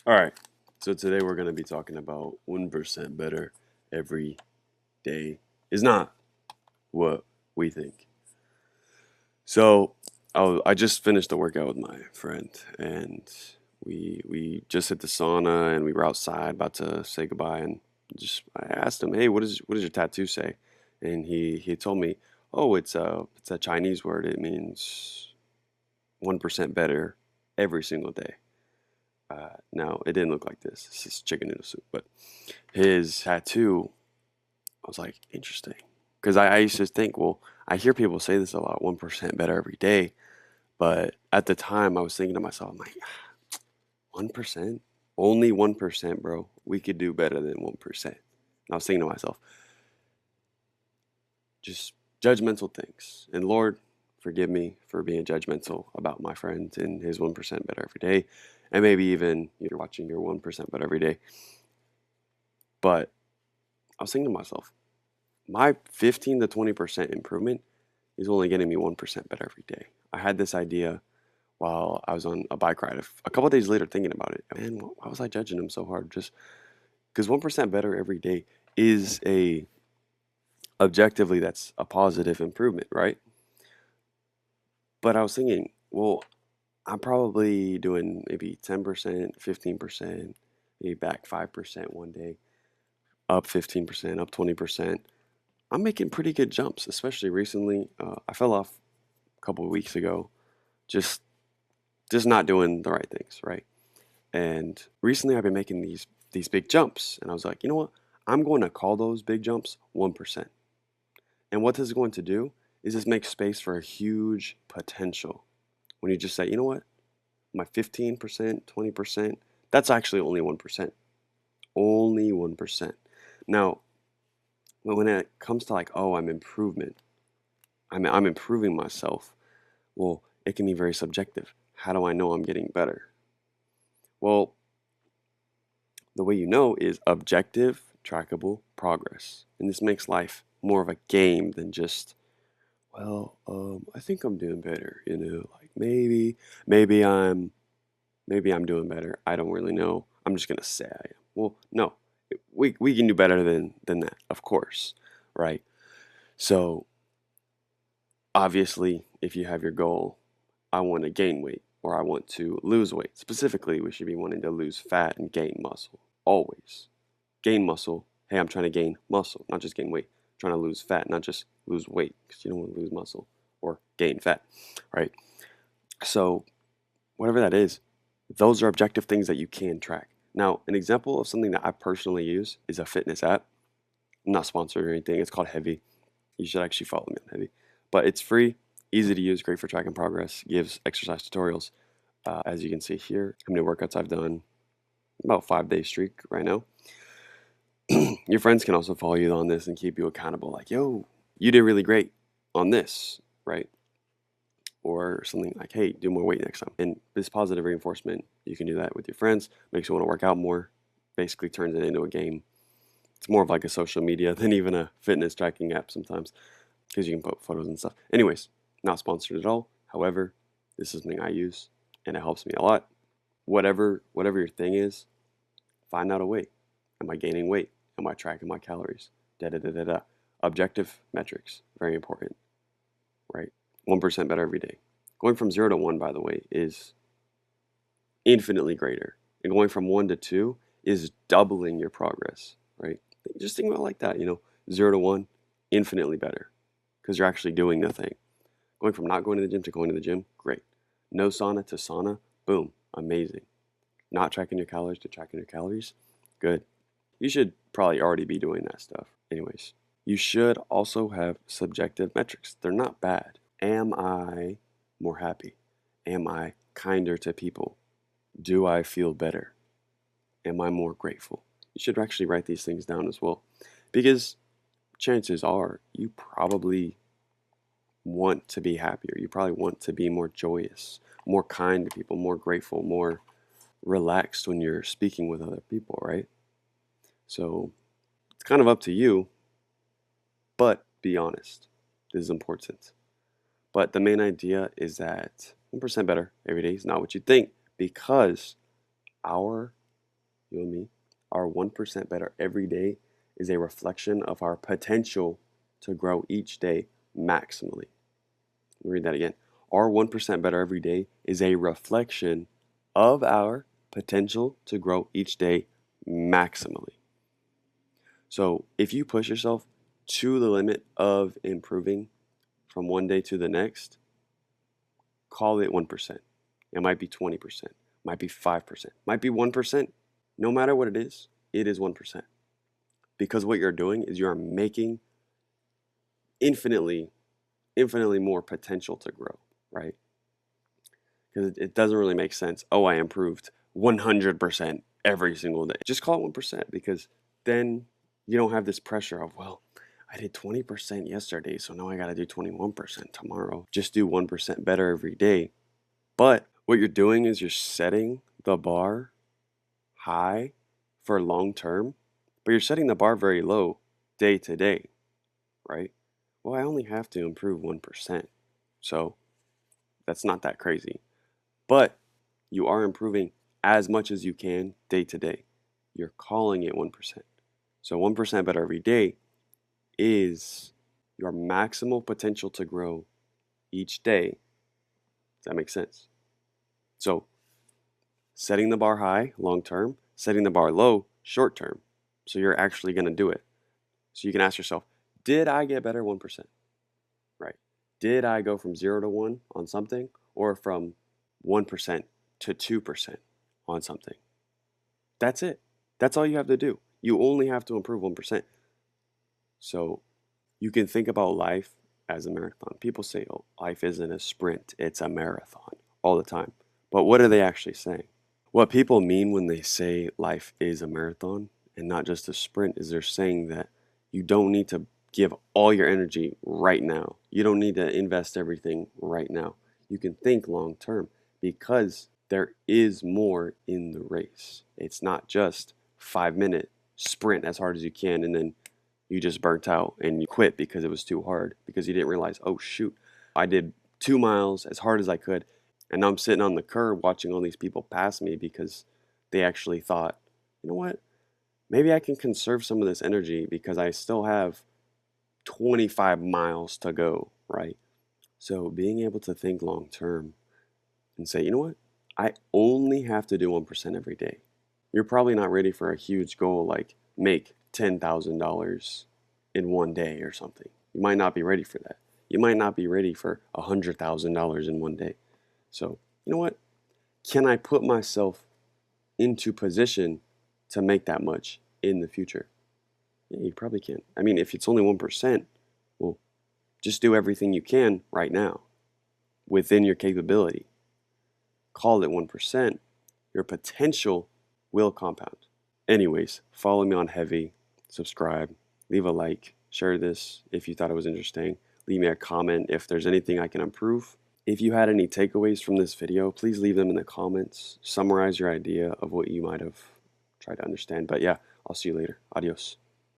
All right. So today we're going to be talking about 1% better every day is not what we think. So I just finished a workout with my friend, and we just hit the sauna, and we were outside about to say goodbye, and just I asked him, "Hey, what does your tattoo say?" And he told me, "Oh, it's a Chinese word. It means 1% better every single day." Now it didn't look like this. This is chicken noodle soup, but his tattoo, I was like, interesting. Because I used to think, well, I hear people say this a lot, 1% better every day. But at the time, I was thinking to myself, I'm like, 1%? Only 1%, bro. We could do better than 1%. And I was thinking to myself, just judgmental things. And Lord, forgive me for being judgmental about my friend and his 1% better every day. And maybe even you're watching your 1% better every day. But I was thinking to myself, my 15 to 20% improvement is only getting me 1% better every day. I had this idea while I was on a bike ride a couple of days later thinking about it. Man, why was I judging him so hard? Just because 1% better every day is objectively, that's a positive improvement, right? But I was thinking, well, I'm probably doing maybe 10%, 15%, maybe back 5% one day, up 15%, up 20%. I'm making pretty good jumps, especially recently. I fell off a couple of weeks ago, just just not doing the right things, right? And recently I've been making these big jumps, and I was like, you know what? I'm going to call those big jumps 1%. And what this is going to do is just make space for a huge potential. When you just say, you know what? My 15%, 20%, that's actually only 1%. Only 1%. Now, when it comes to like, oh, I'm improving myself. Well, it can be very subjective. How do I know I'm getting better? Well, the way you know is objective, trackable progress. And this makes life more of a game than just, well, I think I'm doing better, like maybe I'm doing better. I don't really know. I'm just gonna say I am. Well, no. We can do better than that, of course, right? So obviously, if you have your goal, I want to gain weight or I want to lose weight. Specifically, we should be wanting to lose fat and gain muscle. Always. Gain muscle. Hey, I'm trying to gain muscle, not just gain weight. I'm trying to lose fat, not just lose weight, because you don't want to lose muscle or gain fat, right? So, whatever that is, those are objective things that you can track. Now, an example of something that I personally use is a fitness app. I'm not sponsored or anything. It's called Heavy. You should actually follow me on Heavy. But it's free, easy to use, great for tracking progress, gives exercise tutorials. As you can see here, how many workouts I've done, about 5 day streak right now. Your friends can also follow you on this and keep you accountable. Like, yo, you did really great on this, right? Or something like, hey, do more weight next time. And this positive reinforcement, you can do that with your friends, makes you want to work out more, basically turns it into a game. It's more of like a social media than even a fitness tracking app sometimes because you can put photos and stuff. Anyways, not sponsored at all. However, this is something I use and it helps me a lot. Whatever your thing is, find out a way. Am I gaining weight? Am I tracking my calories? Da da da da da. Objective metrics, very important, right? 1% better every day. Going from 0 to 1, by the way, is infinitely greater. And going from 1 to 2 is doubling your progress, right? Just think about it like that, 0 to 1, infinitely better because you're actually doing the thing. Going from not going to the gym to going to the gym, great. No sauna to sauna, boom, amazing. Not tracking your calories to tracking your calories, good. You should probably already be doing that stuff. Anyways, you should also have subjective metrics. They're not bad. Am I more happy? Am I kinder to people? Do I feel better? Am I more grateful? You should actually write these things down as well. Because chances are you probably want to be happier. You probably want to be more joyous, more kind to people, more grateful, more relaxed when you're speaking with other people, right? So it's kind of up to you, but be honest. This is important. But the main idea is that 1% better every day is not what you think because our You and me. Our 1% better every day is a reflection of our potential to grow each day maximally. Let me read that again. Our 1% better every day is a reflection of our potential to grow each day maximally. So if you push yourself to the limit of improving from one day to the next, call it 1%. It might be 20%, might be 5%, might be 1%. No matter what it is 1%. Because what you're doing is you're making infinitely more potential to grow, right? Because it doesn't really make sense. Oh, I improved 100% every single day. Just call it 1% because then you don't have this pressure of, well, I did 20% yesterday, so now I got to do 21% tomorrow. Just do 1% better every day. But what you're doing is you're setting the bar high for long term, but you're setting the bar very low day to day, right? Well, I only have to improve 1%. So that's not that crazy. But you are improving as much as you can day to day. You're calling it 1%. So 1% better every day is your maximal potential to grow each day. Does that make sense? So setting the bar high long term, setting the bar low short term. So you're actually going to do it. So you can ask yourself, did I get better 1%? Right? Did I go from 0 to 1 on something or from 1% to 2% on something? That's it. That's all you have to do. You only have to improve 1%. So you can think about life as a marathon. People say, oh, life isn't a sprint, it's a marathon all the time. But what are they actually saying? What people mean when they say life is a marathon and not just a sprint is they're saying that you don't need to give all your energy right now. You don't need to invest everything right now. You can think long term because there is more in the race. It's not just 5-minute sprint as hard as you can and then you just burnt out and you quit because it was too hard because you didn't realize, oh shoot, I did 2 miles as hard as I could and now I'm sitting on the curb watching all these people pass me because they actually thought, you know what, maybe I can conserve some of this energy because I still have 25 miles to go, right? So being able to think long term and say, you know what, I only have to do 1% every day. You're probably not ready for a huge goal like make $10,000 in one day or something. You might not be ready for that. You might not be ready for $100,000 in one day. So, you know what? Can I put myself into position to make that much in the future? Yeah, you probably can. I mean, if it's only 1%, well, just do everything you can right now within your capability. Call it 1%. Your potential will compound. Anyways, follow me on Heavy, subscribe, leave a like, share this if you thought it was interesting. Leave me a comment if there's anything I can improve. If you had any takeaways from this video, please leave them in the comments. Summarize your idea of what you might have tried to understand. But yeah, I'll see you later. Adios.